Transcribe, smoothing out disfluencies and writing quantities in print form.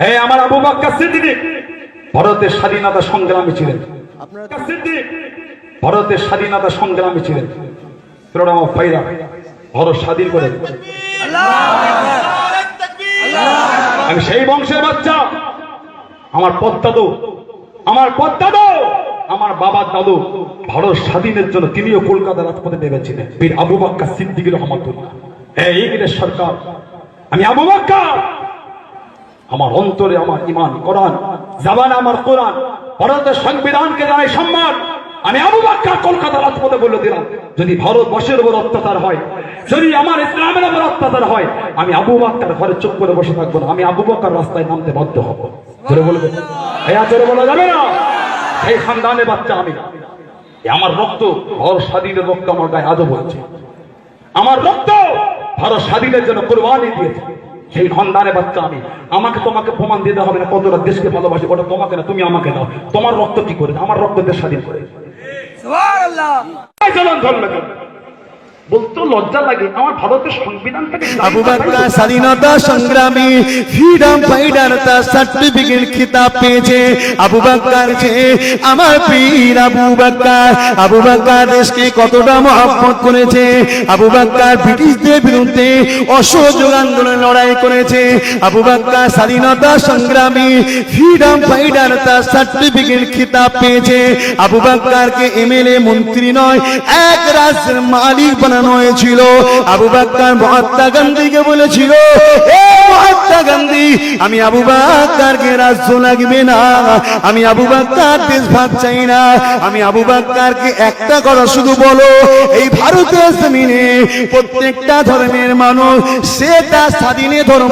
হ্যাঁ, আমার আবু বকর সিদ্দিক ভারতের স্বাধীনতা সংগ্রামী ছিলেন। সিদ্দিক ভারতের স্বাধীনতা সংগ্রামী ছিলেন। ফ্রিডম অফ ফাইটার, ভারত স্বাধীন করে। আমি সেই বংশের বাচ্চা। আমার পদ্দাদু, আমার বাবার দাদু ভারত স্বাধীনের জন্য তিনিও কলকাতার রাজপথে নেমেছিলেন। বীর আবু বকর সিদ্দিক রহমাতুল্লাহ। এই ইংরেজ সরকার, আমি আবু বকর, আমার অন্তরে আমার ঈমান, কোরআন জবানে আমার কোরআন, ভারতের সংবিধানকে জানাই সম্মান। আমি আবু বকর কলকাতা রাজপথে বলে দিলাম, যদি ভারতবর্ষের উপর অত্যাচার হয়, যদি আমার ইসলামের উপর অত্যাচার হয়, আমি আবু বকর ঘরে চুপ করে বসে থাকবো না। আমি আবু বকর রাস্তায় নামতে বাধ্য হব। জোরে বলবে, জোরে বলা যাবে না? সেই খানদানের বাচ্চা আমি। আমার রক্ত, ভারত স্বাধীনের রক্ত আমার গায়ে আজও বলছে। আমার রক্ত ভারত স্বাধীনের জন্য কোরবানি দিয়েছে। সেই খানদানের বাচ্চা আমি। আমাকে তোমাকে প্রমাণ দিতে হবে না কতটা দেশকে ভালোবাসি, ওটা তোমাকে না, তুমি আমাকে দাও। তোমার রক্ত কি করে? আমার রক্ত দেশ স্বাধীন করে। বলতো লজ্জা লাগে, আমার ভারতের সংবিধান থেকে আবু বকর স্বাধীনতা সংগ্রামী, ফ্রিডম ফাইটার, তার সার্টিফিকেট খিতাব পেয়েছে। আবু বকর যে আমার পীর আবু বকর। আবু বকর দেশকে কতটা মহব্বত করেছে। আবু বকর ব্রিটিশদের বিরুদ্ধে অসহযোগ আন্দোলনে লড়াই করেছে। আবু বকর স্বাধীনতা সংগ্রামী, ফ্রিডম ফাইটার, তার সার্টিফিকেট খিতাব পেয়েছে। আবু বকরকে এমএলএ মন্ত্রী নয়, এক রাষ্ট্রের মালিক বানানো হয়েছিল। আবু বকর মহাত্মা গান্ধীকে বলেছিল, এ মহাত্মা গান্ধী, আমি আবু বকরকে রাজ্য লাগবে না, আমি আবু বকর দেশ ভাগ চাই না, আমি আবু বকরকে একটা কথা শুধু বলো, এই ভারতের জমিনে প্রত্যেকটা ধর্মের মানুষ সে তার স্বাধীনে ধর্ম